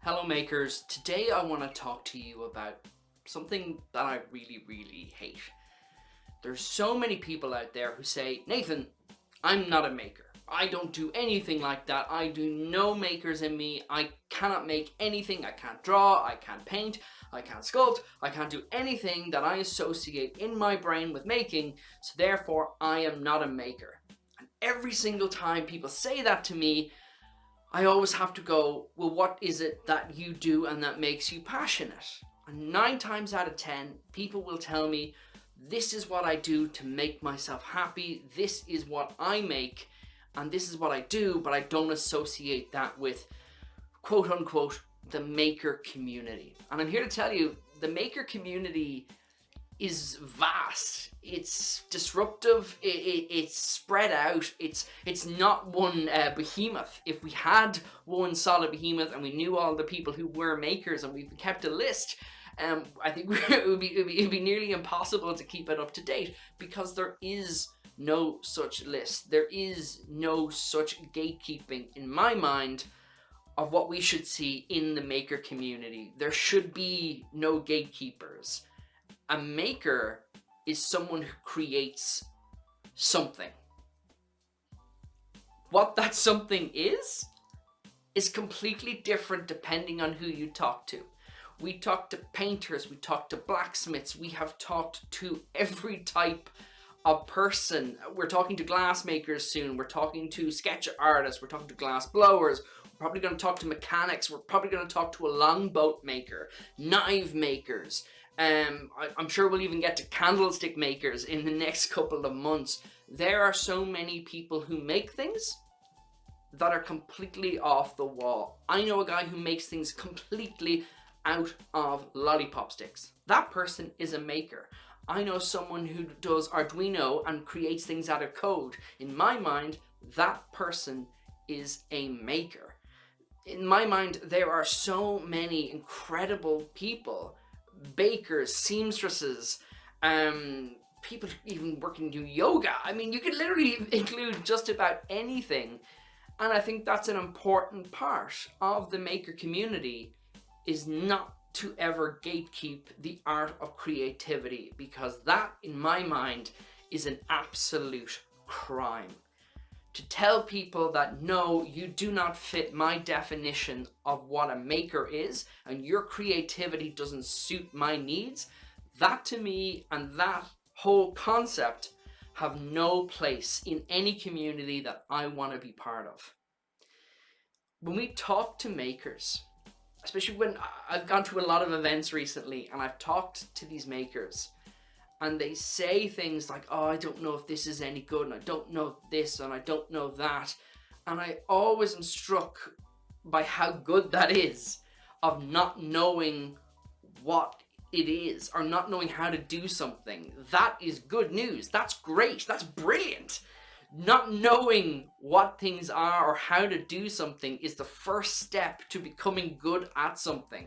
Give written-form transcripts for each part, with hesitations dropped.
Hello makers, today I want to talk to you about something that I really hate. There's so many people out there who say, Nathan, I'm not a maker. I don't do anything like that. I do no makers in me. I cannot make anything. I can't draw. I can't paint. I can't sculpt. I can't do anything that I associate in my brain with making. So therefore, I am not a maker. And every single time people say that to me, I always have to go, well, what is it that you do and that makes you passionate? And 9 times out of 10, people will tell me, this is what I do to make myself happy, this is what I make, and this is what I do, but I don't associate that with, quote unquote, the maker community. And I'm here to tell you, the maker community is vast, it's disruptive, it's spread out, it's not one behemoth. If we had one solid behemoth and we knew all the people who were makers and we kept a list, I think it would be nearly impossible to keep it up to date, because there is no such list. There is no such gatekeeping in my mind of what we should see in the maker community. There should be no gatekeepers. A maker is someone who creates something. What that something is completely different depending on who you talk to. We talk to painters, we talk to blacksmiths, we have talked to every type of person. We're talking to glass makers soon, we're talking to sketch artists, we're talking to glass blowers, we're probably going to talk to mechanics, we're probably going to talk to a longboat maker, knife makers. I'm sure we'll even get to candlestick makers in the next couple of months. There are so many people who make things that are completely off the wall. I know a guy who makes things completely out of lollipop sticks. That person is a maker. I know someone who does Arduino and creates things out of code. In my mind, that person is a maker. In my mind, there are so many incredible people, bakers, seamstresses, people even working do yoga. I mean, you could literally include just about anything. And I think that's an important part of the maker community, is not to ever gatekeep the art of creativity, because that, in my mind, is an absolute crime. To tell people that, no, you do not fit my definition of what a maker is, and your creativity doesn't suit my needs, that to me and that whole concept have no place in any community that I want to be part of. When we talk to makers, especially when I've gone to a lot of events recently and I've talked to these makers, and they say things like, oh, I don't know if this is any good, and I don't know this, and I don't know that. And I always am struck by how good that is, of not knowing what it is, or not knowing how to do something. That is good news. That's great. That's brilliant. Not knowing what things are or how to do something is the first step to becoming good at something.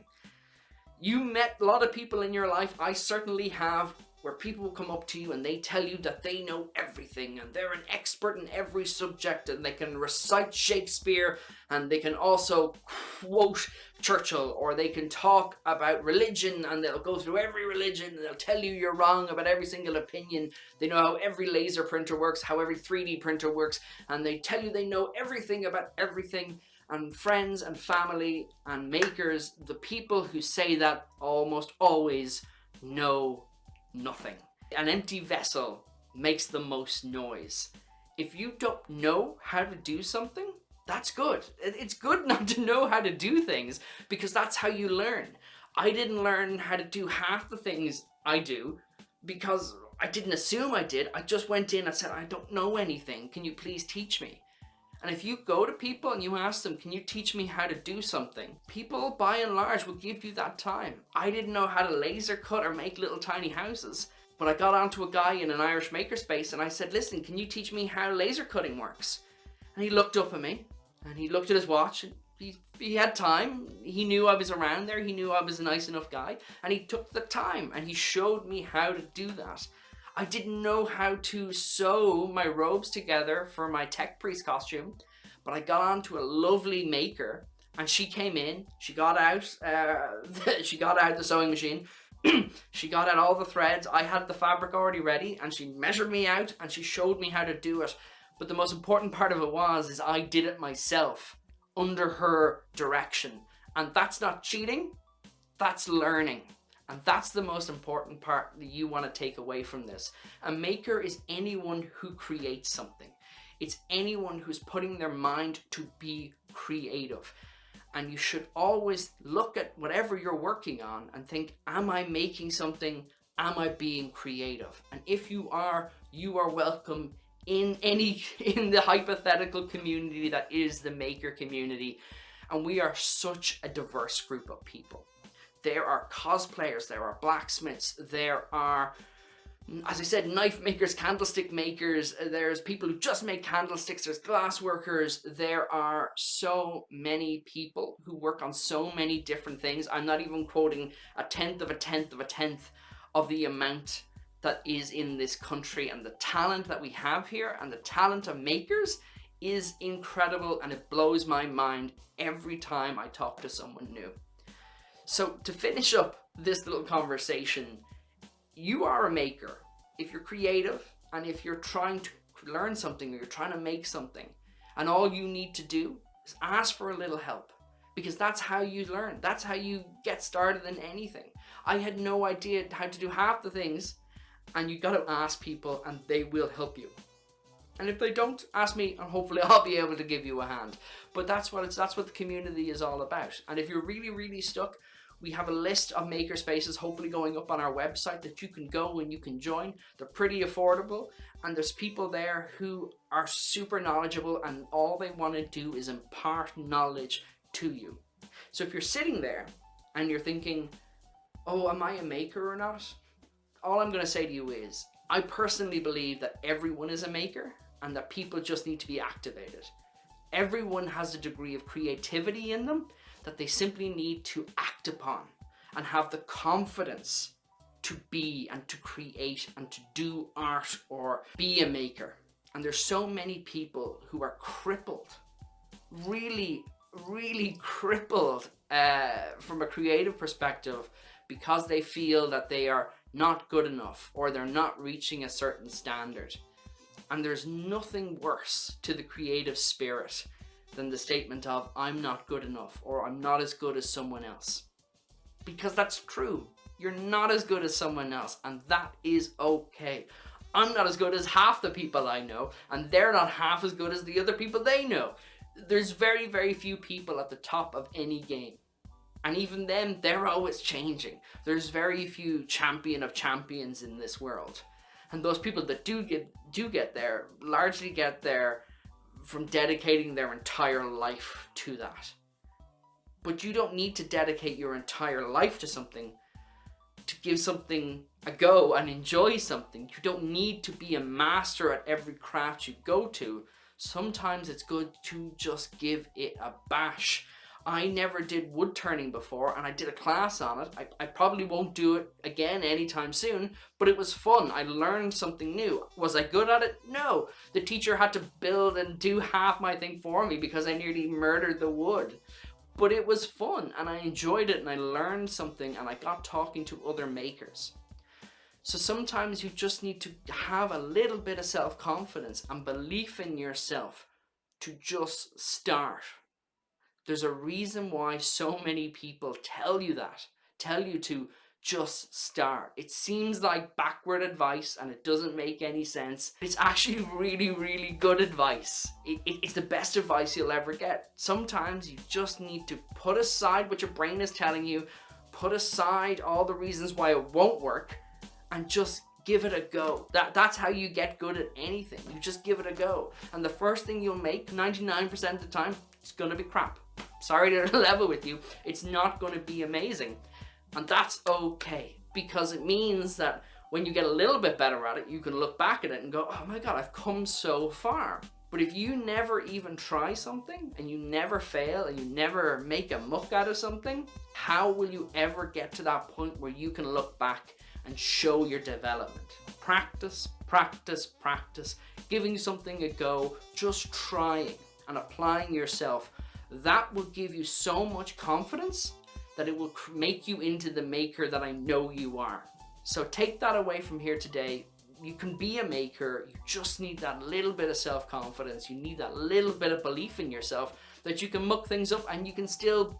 You met a lot of people in your life, I certainly have, where people will come up to you and they tell you that they know everything and they're an expert in every subject, and they can recite Shakespeare, and they can also quote Churchill, or they can talk about religion and they'll go through every religion and they'll tell you you're wrong about every single opinion. They know how every laser printer works, how every 3D printer works, and they tell you they know everything about everything. And friends and family and makers, the people who say that almost always know nothing. An empty vessel makes the most noise. If you don't know how to do something, that's good. It's good not to know how to do things, because that's how you learn. I didn't learn how to do half the things I do because I didn't assume I did. I just went in and said, I don't know anything. Can you please teach me? And if you go to people and you ask them, can you teach me how to do something? People, by and large, will give you that time. I didn't know how to laser cut or make little tiny houses, but I got onto a guy in an Irish makerspace and I said, listen, can you teach me how laser cutting works? And he looked up at me and he looked at his watch, and he had time. He knew I was around there. He knew I was a nice enough guy, and he took the time and he showed me how to do that. I didn't know how to sew my robes together for my tech priest costume, but I got on to a lovely maker And she came in, she got out, she got out the sewing machine, she got out all the threads. I had the fabric already ready, and she measured me out and she showed me how to do it. But the most important part of it is I did it myself under her direction. And that's not cheating, that's learning. And that's the most important part that you want to take away from this. A maker is anyone who creates something. It's anyone who's putting their mind to be creative. And you should always look at whatever you're working on and think, am I making something? Am I being creative? And if you are welcome in the hypothetical community that is the maker community. And we are such a diverse group of people. There are cosplayers, there are blacksmiths, there are, as I said, knife makers, candlestick makers, there's people who just make candlesticks, there's glass workers, there are so many people who work on so many different things. I'm not even quoting a tenth of a tenth of a tenth of the amount that is in this country, and the talent that we have here and the talent of makers is incredible, and it blows my mind every time I talk to someone new. So to finish up this little conversation, you are a maker. If you're creative and if you're trying to learn something or you're trying to make something, and all you need to do is ask for a little help, because that's how you learn. That's how you get started in anything. I had no idea how to do half the things, and you got to ask people and they will help you. And if they don't, ask me and hopefully I'll be able to give you a hand. But that's what the community is all about. And if you're really, really stuck, we have a list of maker spaces hopefully going up on our website that you can go and you can join. They're pretty affordable, and there's people there who are super knowledgeable, and all they want to do is impart knowledge to you. So if you're sitting there and you're thinking, oh, am I a maker or not? All I'm going to say to you is, I personally believe that everyone is a maker and that people just need to be activated. Everyone has a degree of creativity in them that they simply need to act upon and have the confidence to be and to create and to do art or be a maker. And there's so many people who are crippled, really, really crippled from a creative perspective, because they feel that they are not good enough or they're not reaching a certain standard. And there's nothing worse to the creative spirit than the statement of, I'm not good enough, or I'm not as good as someone else. Because that's true. You're not as good as someone else, and that is okay. I'm not as good as half the people I know, and they're not half as good as the other people they know. There's very, very few people at the top of any game. And even them, they're always changing. There's very few champion of champions in this world. And those people that do get there, largely get there from dedicating their entire life to that. But you don't need to dedicate your entire life to something to give something a go and enjoy something. You don't need to be a master at every craft you go to. Sometimes it's good to just give it a bash. I never did wood turning before, and I did a class on it. I probably won't do it again anytime soon, but it was fun. I learned something new. Was I good at it? No. The teacher had to build and do half my thing for me because I nearly murdered the wood. But it was fun, and I enjoyed it, and I learned something, and I got talking to other makers. So sometimes you just need to have a little bit of self-confidence and belief in yourself to just start. There's a reason why so many people tell you to just start. It seems like backward advice and it doesn't make any sense. It's actually really, really good advice. It's the best advice you'll ever get. Sometimes you just need to put aside what your brain is telling you, put aside all the reasons why it won't work, and just give it a go. That's how you get good at anything. You just give it a go. And the first thing you'll make, 99% of the time, it's gonna be crap. Sorry to level with you, it's not gonna be amazing. And that's okay, because it means that when you get a little bit better at it, you can look back at it and go, oh my God, I've come so far. But if you never even try something, and you never fail, and you never make a muck out of something, how will you ever get to that point where you can look back and show your development? Practice, practice, practice, giving something a go, just trying and applying yourself that will give you so much confidence that it will make you into the maker that I know you are. So take that away from here today. You can be a maker. You just need that little bit of self-confidence. You need that little bit of belief in yourself that you can muck things up and you can still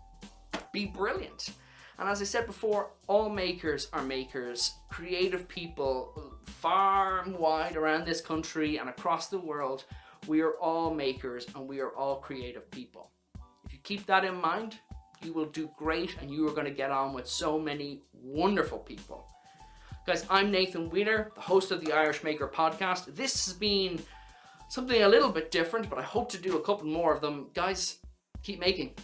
be brilliant. And as I said before, all makers are makers. Creative people far and wide around this country and across the world, we are all makers and we are all creative people. If you keep that in mind, you will do great and you are going to get on with so many wonderful people. Guys, I'm Nathan Wheeler, the host of the Irish Maker podcast. This has been something a little bit different, but I hope to do a couple more of them. Guys, keep making.